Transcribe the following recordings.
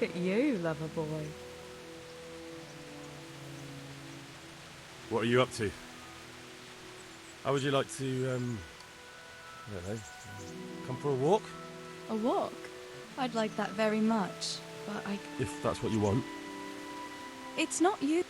at you, lover boy. What are you up to? How would you like to, I don't know, come for a walk? A walk? I'd like that very much, but If that's what you want. It's not you.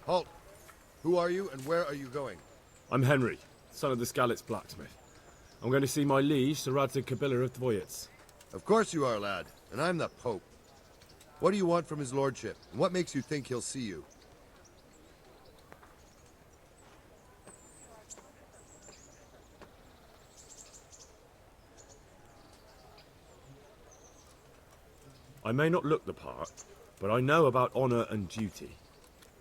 Halt! Who are you and where are you going? I'm Henry, son of the Skalitz blacksmith. I'm going to see my liege, Sir Radzig Kabiller of Dvoyets. Of course you are, lad, and I'm the Pope. What do you want from his lordship, and what makes you think he'll see you? I may not look the part, but I know about honour and duty.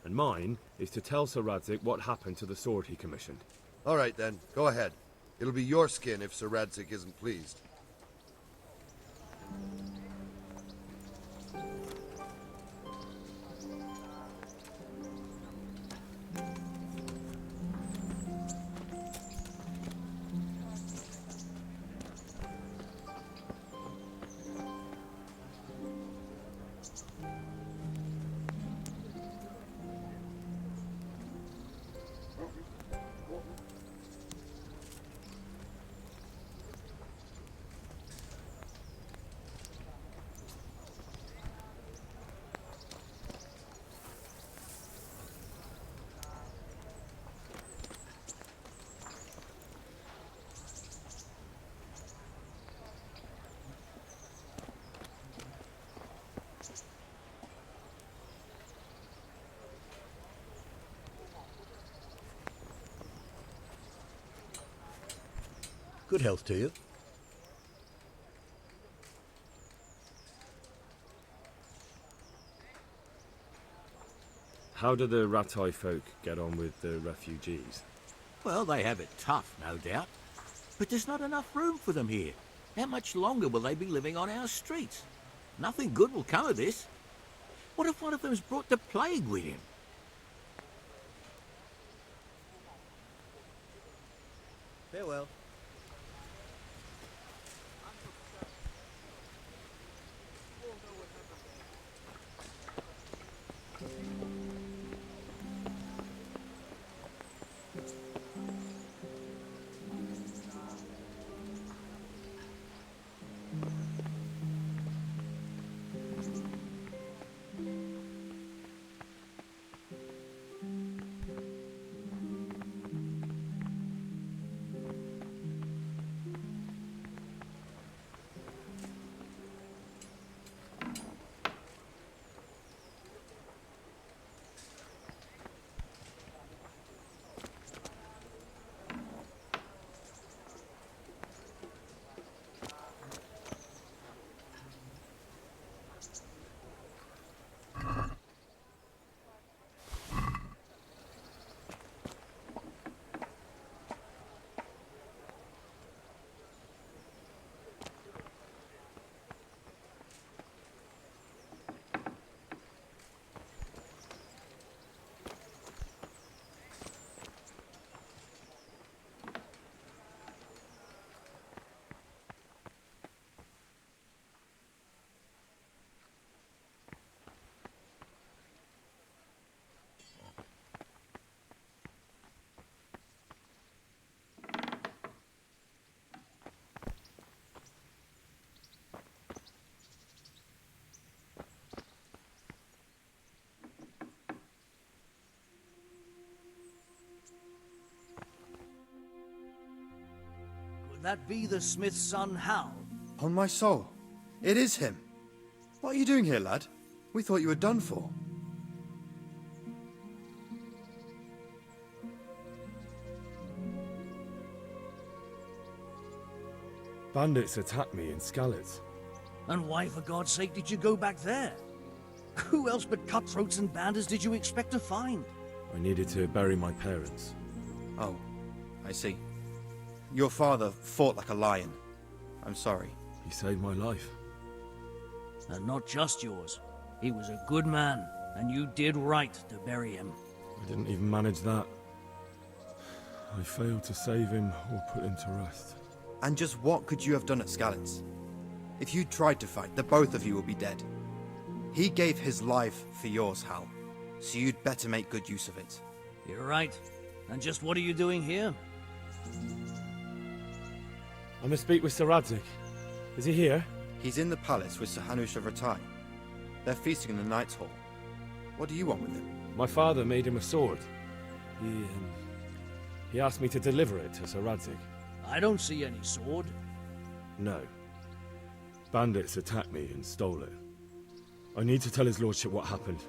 And mine is to tell Sir Radzig what happened to the sword he commissioned. All right, then. Go ahead. It'll be your skin if Sir Radzig isn't pleased. Good health to you. How do the Ratai folk get on with the refugees? Well, they have it tough, no doubt. But there's not enough room for them here. How much longer will they be living on our streets? Nothing good will come of this. What if one of them's brought the plague with him? Farewell. That be the smith's son, Hal? On my soul, it is him. What are you doing here, lad? We thought you were done for. Bandits attacked me in Skalitz. And why, for God's sake, did you go back there? Who else but cutthroats and bandits did you expect to find? I needed to bury my parents. Oh, I see. Your father fought like a lion. I'm sorry. He saved my life. And not just yours. He was a good man, and you did right to bury him. I didn't even manage that. I failed to save him or put him to rest. And just what could you have done at Skalitz? If you tried to fight, the both of you will be dead. He gave his life for yours, Hal. So you'd better make good use of it. You're right. And just what are you doing here? I must speak with Sir Radzig. Is he here? He's in the palace with Sir Hanush of Ratai. They're feasting in the Knight's Hall. What do you want with him? My father made him a sword. He asked me to deliver it to Sir Radzig. I don't see any sword. No. Bandits attacked me and stole it. I need to tell his lordship what happened.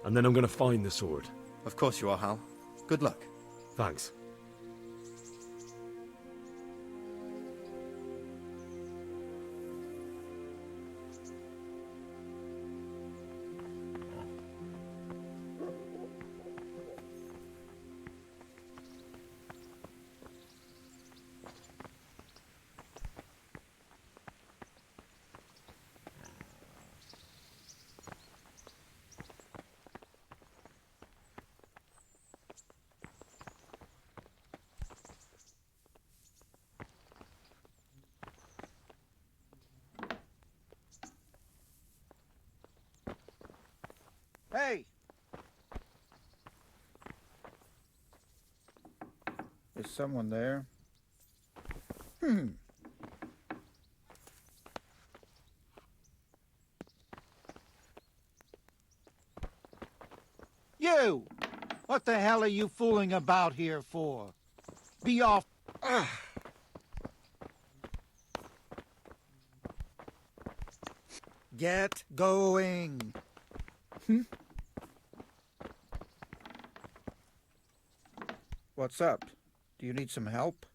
And then I'm going to find the sword. Of course you are, Hal. Good luck. Thanks. Hey! Is someone there? You! What the hell are you fooling about here for? Be off. Get going. What's up? Do you need some help?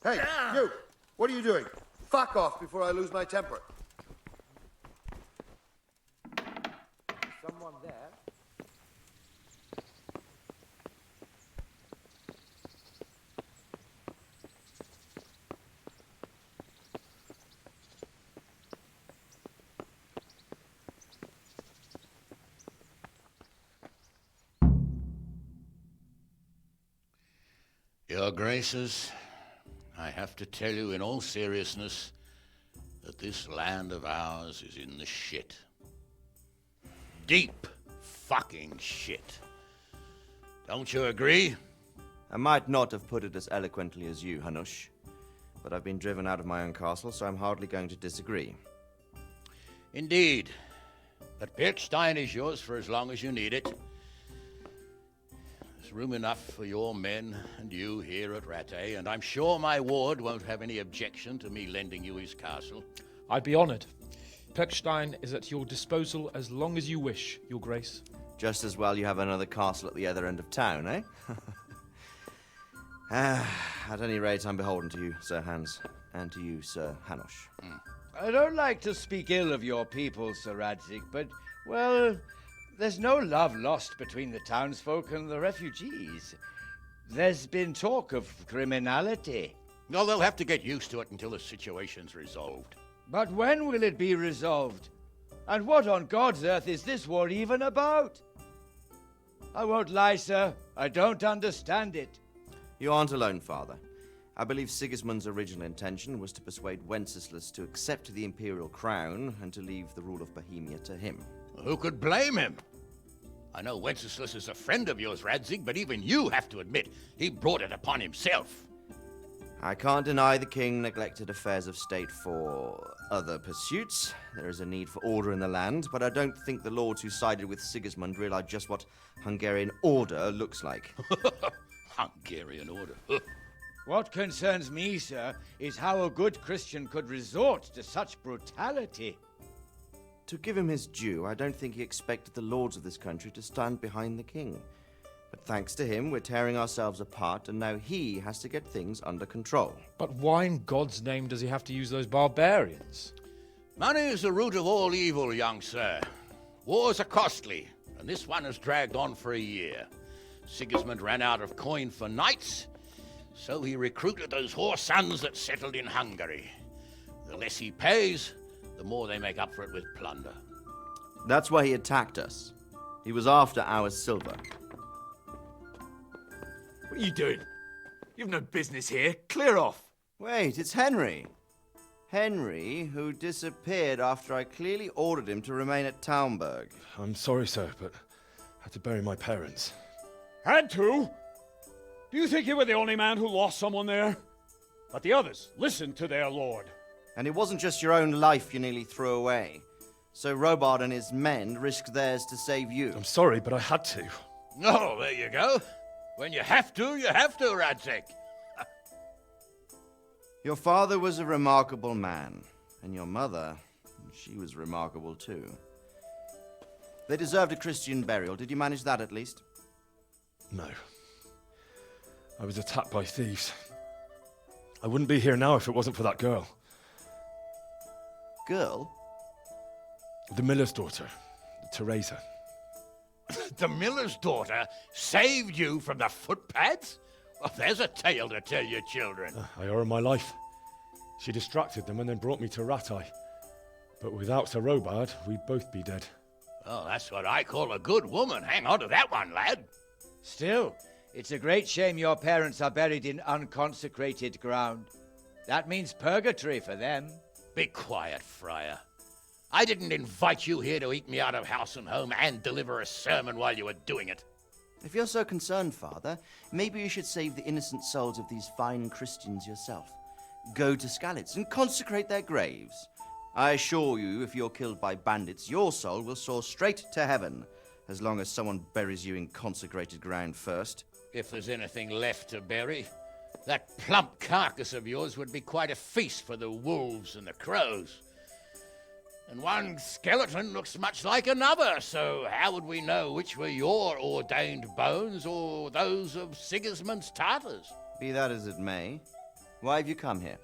Hey, you! What are you doing? Fuck off before I lose my temper. Someone there? Your Graces, I have to tell you in all seriousness that this land of ours is in the shit. Deep fucking shit. Don't you agree? I might not have put it as eloquently as you, Hanush, but I've been driven out of my own castle, so I'm hardly going to disagree. Indeed. But Birkstein is yours for as long as you need it. There's room enough for your men and you here at Rattay, and I'm sure my ward won't have any objection to me lending you his castle. I'd be honoured. Perkstein is at your disposal as long as you wish, Your Grace. Just as well you have another castle at the other end of town, eh? At any rate, I'm beholden to you, Sir Hans, and to you, Sir Hanush. I don't like to speak ill of your people, Sir Radzig, but, well, there's no love lost between the townsfolk and the refugees. There's been talk of criminality. Well, they'll have to get used to it until the situation's resolved. But when will it be resolved? And what on God's earth is this war even about? I won't lie, sir. I don't understand it. You aren't alone, Father. I believe Sigismund's original intention was to persuade Wenceslas to accept the imperial crown and to leave the rule of Bohemia to him. Who could blame him? I know Wenceslas is a friend of yours, Radzig, but even you have to admit he brought it upon himself. I can't deny the king neglected affairs of state for other pursuits. There is a need for order in the land, but I don't think the lords who sided with Sigismund realized just what Hungarian order looks like. Hungarian order. What concerns me, sir, is how a good Christian could resort to such brutality. To give him his due, I don't think he expected the lords of this country to stand behind the king. But thanks to him, we're tearing ourselves apart, and now he has to get things under control. But why in God's name does he have to use those barbarians? Money is the root of all evil, young sir. Wars are costly, and this one has dragged on for a year. Sigismund ran out of coin for knights, so he recruited those whore sons that settled in Hungary. The less he pays, the more they make up for it with plunder. That's why he attacked us. He was after our silver. What are you doing? You've no business here. Clear off. Wait, it's Henry. Henry, who disappeared after I clearly ordered him to remain at Taunberg. I'm sorry, sir, but I had to bury my parents. Had to? Do you think you were the only man who lost someone there? But the others listened to their lord. And it wasn't just your own life you nearly threw away. So Robard and his men risked theirs to save you. I'm sorry, but I had to. Oh, there you go. When you have to, Radzig. Your father was a remarkable man, and your mother, she was remarkable too. They deserved a Christian burial. Did you manage that at least? No. I was attacked by thieves. I wouldn't be here now if it wasn't for that girl. Girl? The miller's daughter, Teresa. The miller's daughter saved you from the footpads? Well, there's a tale to tell your children. I owe her my life. She distracted them and then brought me to Rattay. But without Sir Robard, we'd both be dead. Oh, that's what I call a good woman. Hang on to that one, lad. Still, it's a great shame your parents are buried in unconsecrated ground. That means purgatory for them. Be quiet, friar. I didn't invite you here to eat me out of house and home and deliver a sermon while you were doing it. If you're so concerned, Father, maybe you should save the innocent souls of these fine Christians yourself. Go to Skalitz and consecrate their graves. I assure you, if you're killed by bandits, your soul will soar straight to heaven, as long as someone buries you in consecrated ground first. If there's anything left to bury, that plump carcass of yours would be quite a feast for the wolves and the crows. And one skeleton looks much like another, so how would we know which were your ordained bones or those of Sigismund's Tartars? Be that as it may, Why have you come here?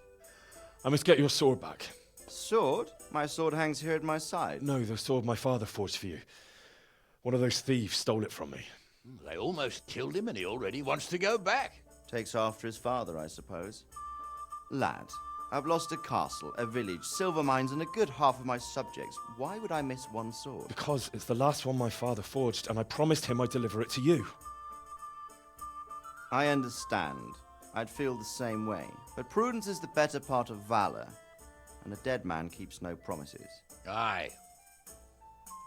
I must get your sword back. Sword? My sword hangs here at my side. No, the sword my father forged for you. One of those thieves stole it from me. They almost killed him and he already wants to go back. Takes after his father, I suppose. Lad, I've lost a castle, a village, silver mines, and a good half of my subjects. Why would I miss one sword? Because it's the last one my father forged, and I promised him I'd deliver it to you. I understand. I'd feel the same way. But prudence is the better part of valor, and a dead man keeps no promises. Aye.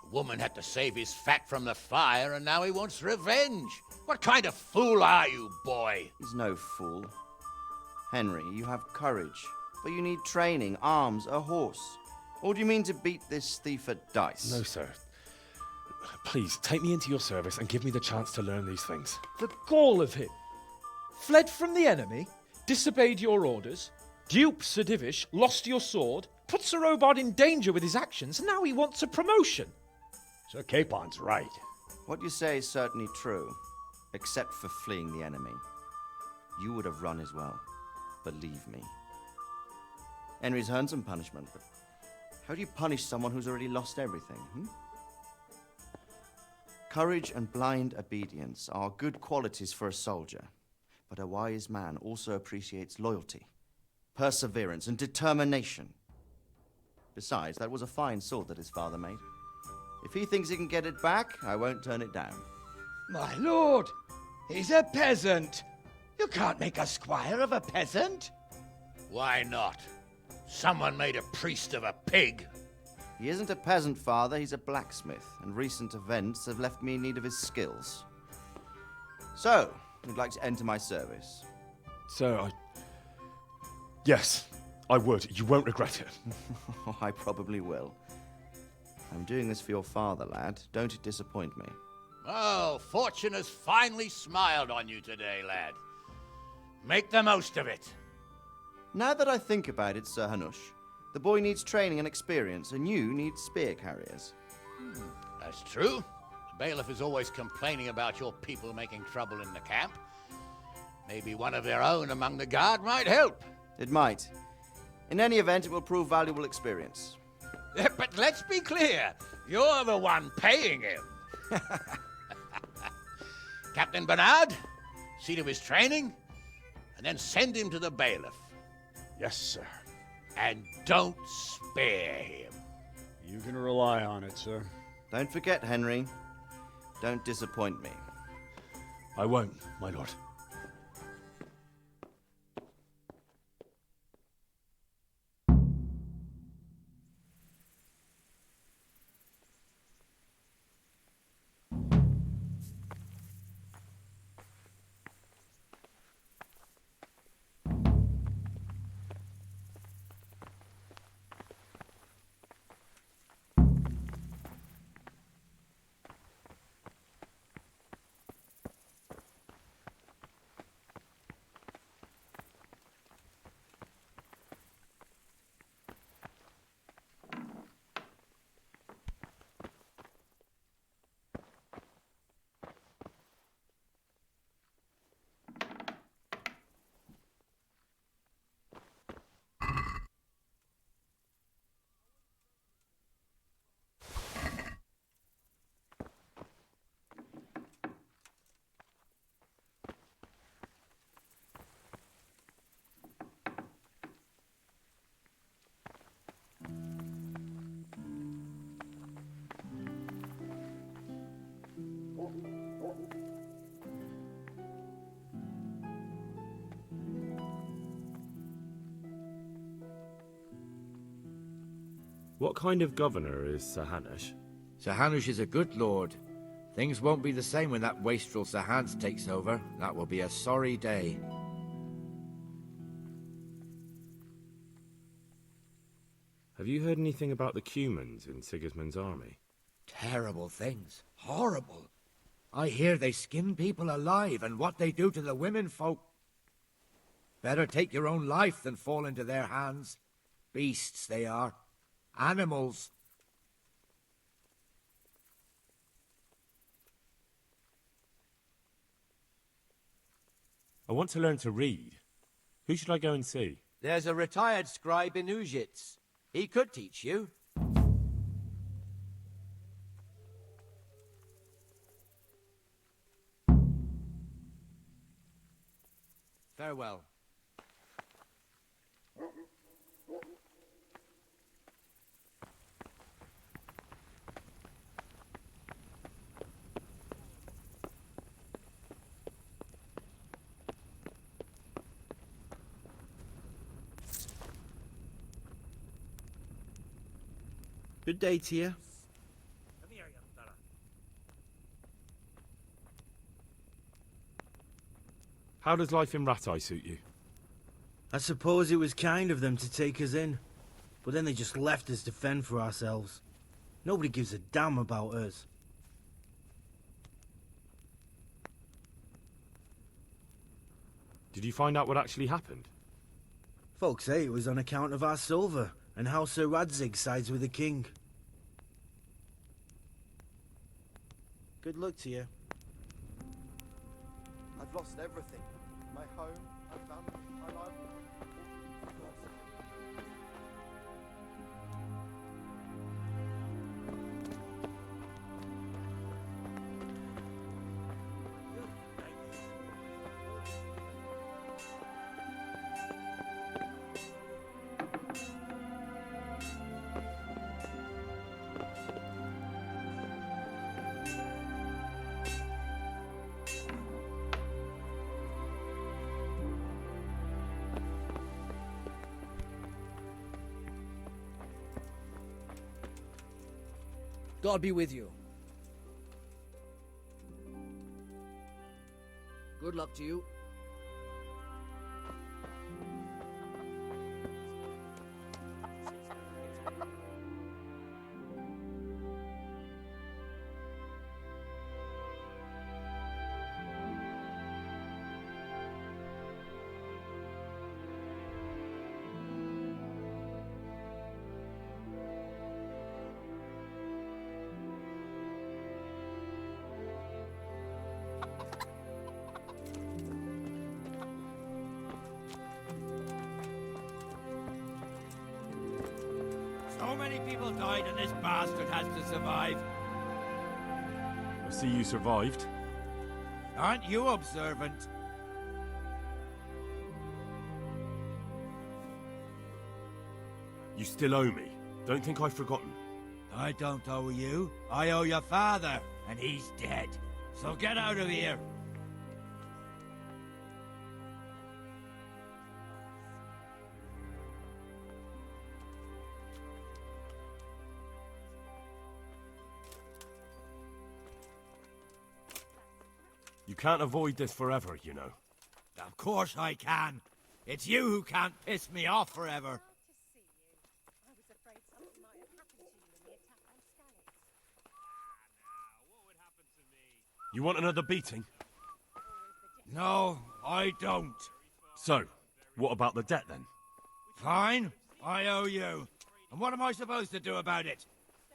The woman had to save his fat from the fire, and now he wants revenge. What kind of fool are you, boy? He's no fool. Henry, you have courage, but you need training, arms, a horse. Or do you mean to beat this thief at dice? No, sir. Please, take me into your service and give me the chance to learn these things. The gall of him! Fled from the enemy, disobeyed your orders, duped Sir Divish, lost your sword, put Sir Robard in danger with his actions, and now he wants a promotion. Sir Capon's right. What you say is certainly true, except for fleeing the enemy. You would have run as well. Believe me. Henry's earned some punishment, but how do you punish someone who's already lost everything? Courage and blind obedience are good qualities for a soldier, but a wise man also appreciates loyalty, perseverance, and determination. Besides, that was a fine sword that his father made. If he thinks he can get it back, I won't turn it down. My lord, he's a peasant. You can't make a squire of a peasant. Why not? Someone made a priest of a pig. He isn't a peasant, father. He's a blacksmith, and recent events have left me in need of his skills. So, you'd like to enter my service? Sir, Yes, I would. You won't regret it. Oh, I probably will. I'm doing this for your father, lad. Don't it disappoint me. Oh, fortune has finally smiled on you today, lad. Make the most of it. Now that I think about it, Sir Hanush, the boy needs training and experience, and you need spear carriers. That's true. The bailiff is always complaining about your people making trouble in the camp. Maybe one of their own among the guard might help. It might. In any event, it will prove valuable experience. But let's be clear. You're the one paying him. Captain Bernard, see to his training, and then send him to the bailiff. Yes, sir. And don't spare him. You can rely on it, sir. Don't forget, Henry. Don't disappoint me. I won't, my lord. What kind of governor is Sir Hanush? Sir Hanush is a good lord. Things won't be the same when that wastrel Sir Hans takes over. That will be a sorry day. Have you heard anything about the Cumans in Sigismund's army? Terrible things. Horrible. I hear they skin people alive, and what they do to the women folk. Better take your own life than fall into their hands. Beasts they are. Animals. I want to learn to read. Who should I go and see? There's a retired scribe in Ujits. He could teach you. Farewell. Good day to you. Come here, young fella. How does life in Rattay suit you? I suppose it was kind of them to take us in, but then they just left us to fend for ourselves. Nobody gives a damn about us. Did you find out what actually happened? Folks say it was on account of our silver, and how Sir Radzig sides with the king. Good luck to you. I've lost everything. My home, my family, my livelihood. God be with you. Good luck to you. So many people died and this bastard has to survive. I see you survived. Aren't you observant? You still owe me. Don't think I've forgotten. I don't owe you. I owe your father, and he's dead. So get out of here. You can't avoid this forever, you know. Of course I can. It's you who can't piss me off forever. You want another beating? No, I don't. So, what about the debt then? Fine, I owe you. And what am I supposed to do about it?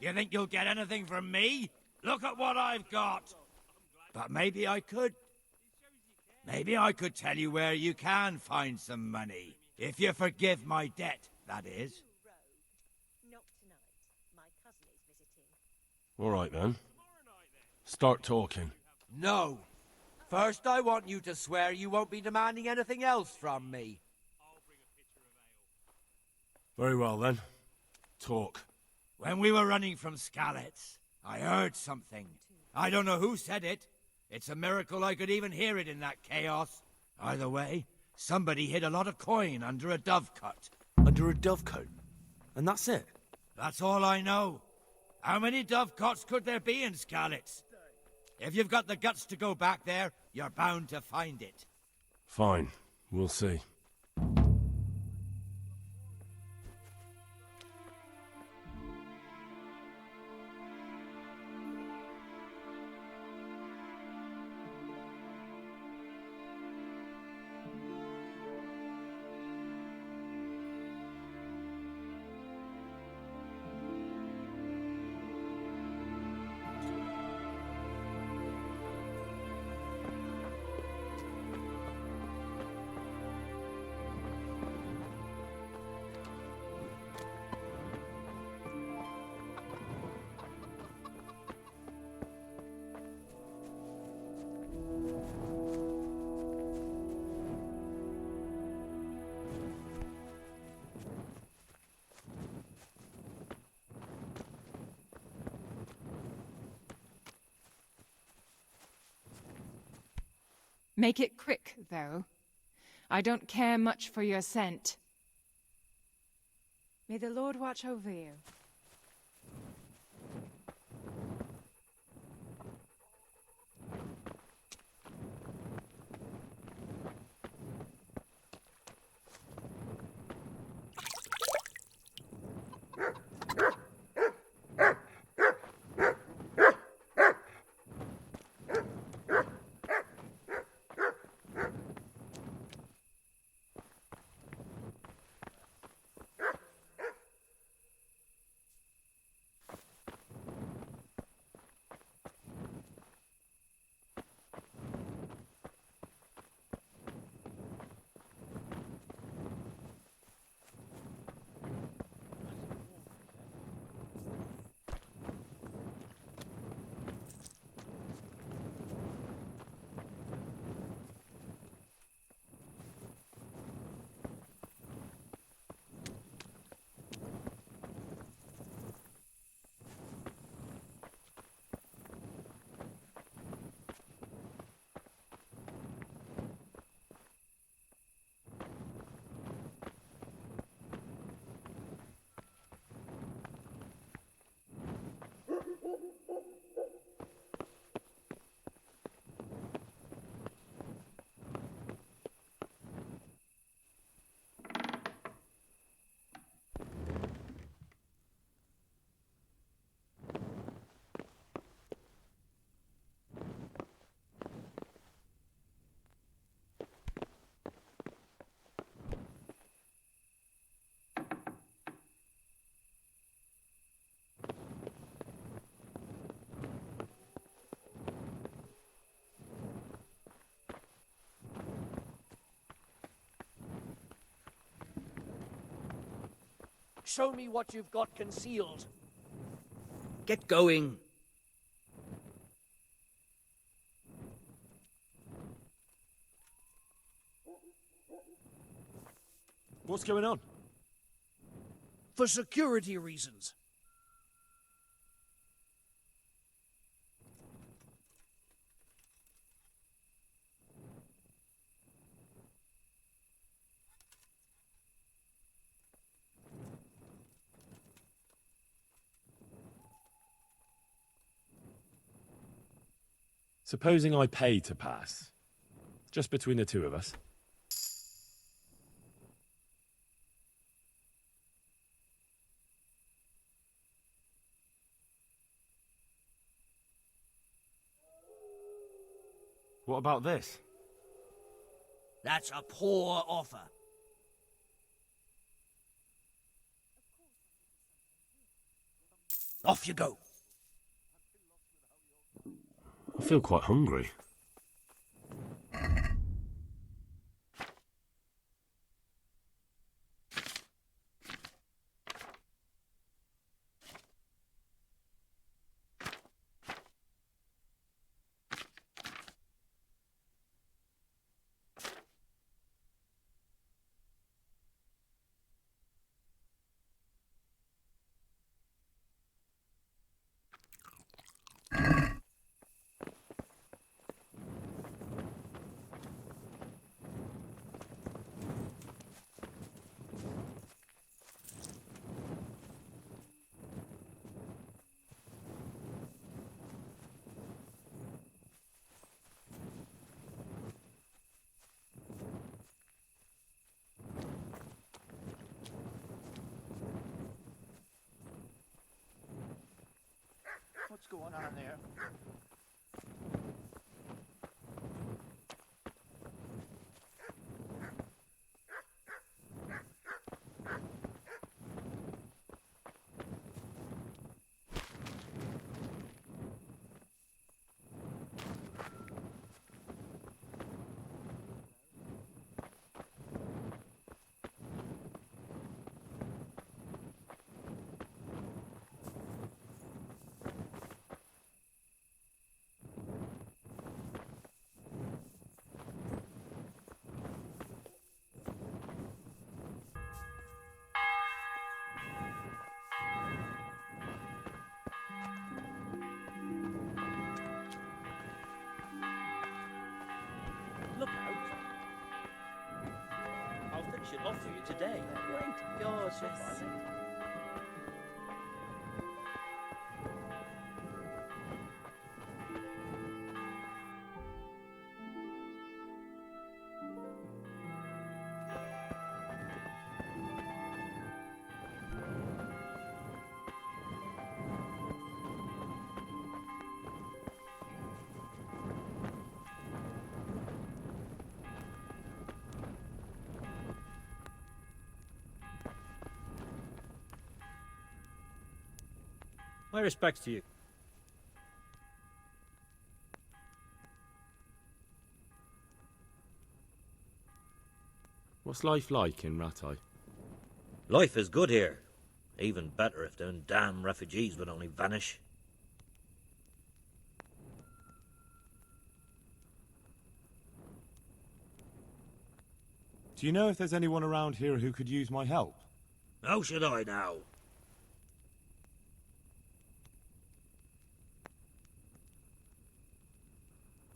You think you'll get anything from me? Look at what I've got. But maybe I could. Maybe I could tell you where you can find some money. If you forgive my debt, that is. All right then. Start talking. No. First, I want you to swear you won't be demanding anything else from me. Very well then. Talk. When we were running from Skalitz, I heard something. I don't know who said it. It's a miracle I could even hear it in that chaos. Either way, somebody hid a lot of coin under a dovecote. Under a dovecote? And that's it? That's all I know. How many dovecotes could there be in Skalitz? If you've got the guts to go back there, you're bound to find it. Fine. We'll see. Make it quick, though. I don't care much for your scent. May the Lord watch over you. Show me what you've got concealed. Get going. What's going on? For security reasons. Supposing I pay to pass. Just between the two of us. What about this? That's a poor offer. Off you go. I feel quite hungry. What's going on there? should offer you today. You ain't gorgeous. My respects to you. What's life like in Rattay? Life is good here. Even better if them damn refugees would only vanish. Do you know if there's anyone around here who could use my help? How should I now?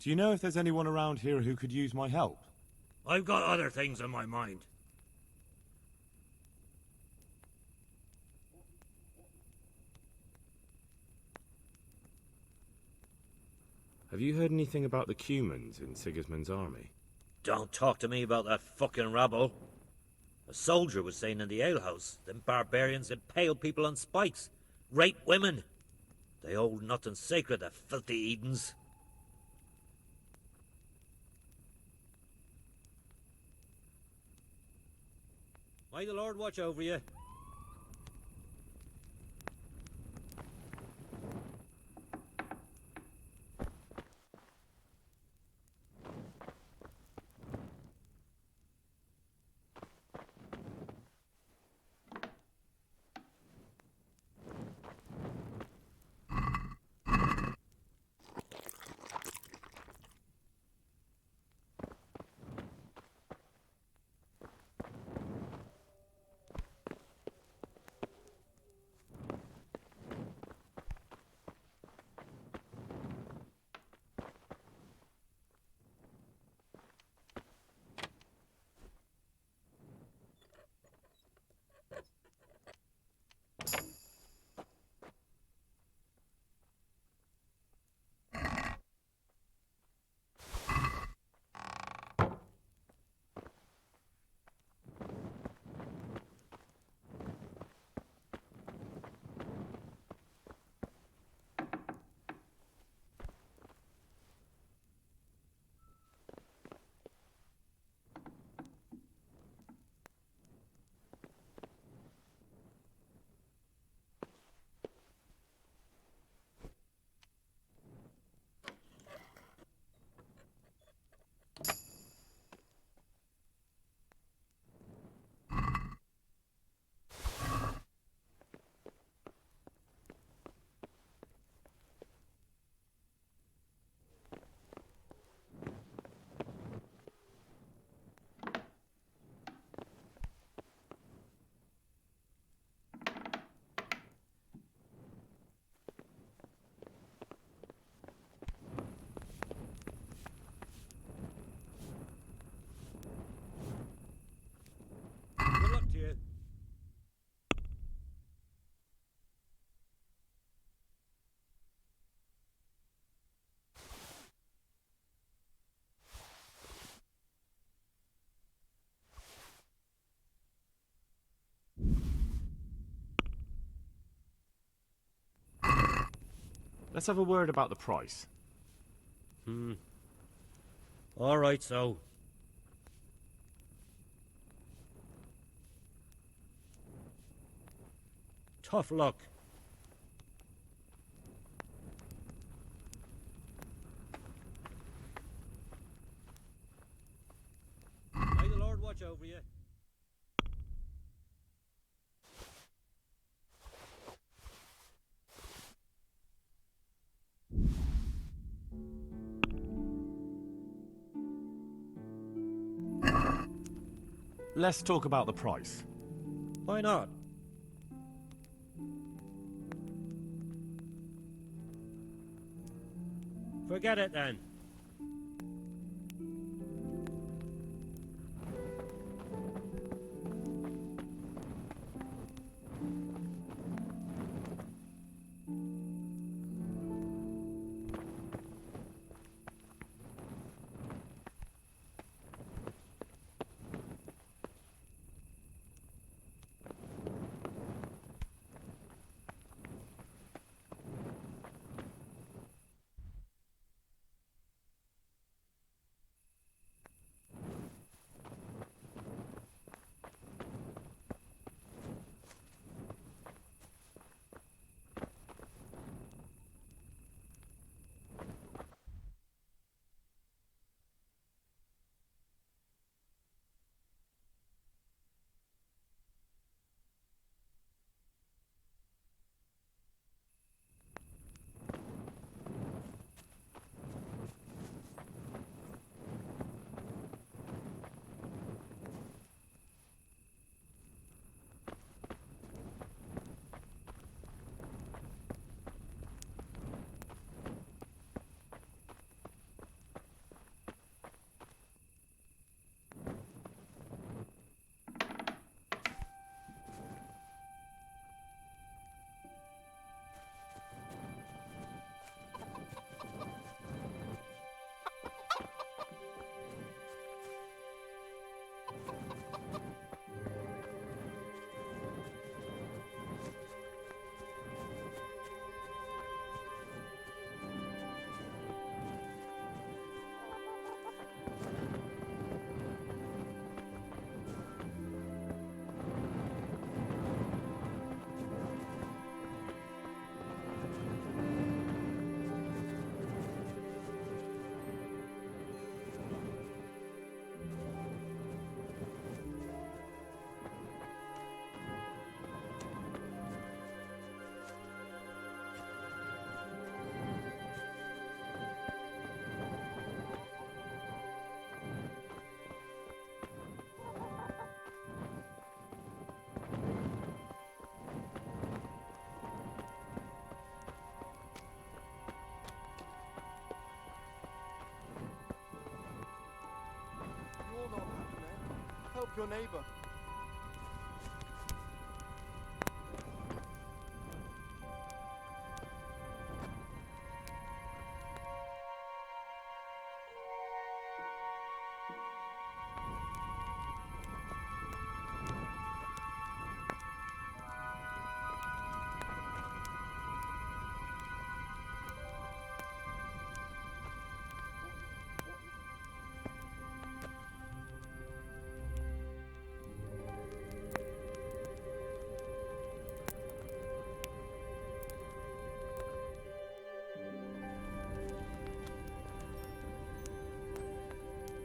Do you know if there's anyone around here who could use my help? I've got other things in my mind. Have you heard anything about the Cumans in Sigismund's army? Don't talk to me about that fucking rabble. A soldier was saying in the alehouse, them barbarians impale people on spikes, rape women. They hold nothing sacred, the filthy Edens. May the Lord watch over you. Good luck to you. Let's have a word about the price. All right, so. Tough luck. May the Lord watch over you. Let's talk about the price. Why not? Forget it then. your neighbor.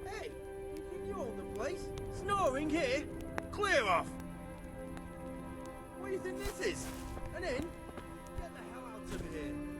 Hey, you think you own the place? Snoring here? Clear off! What do you think this is? An inn? Get the hell out of here!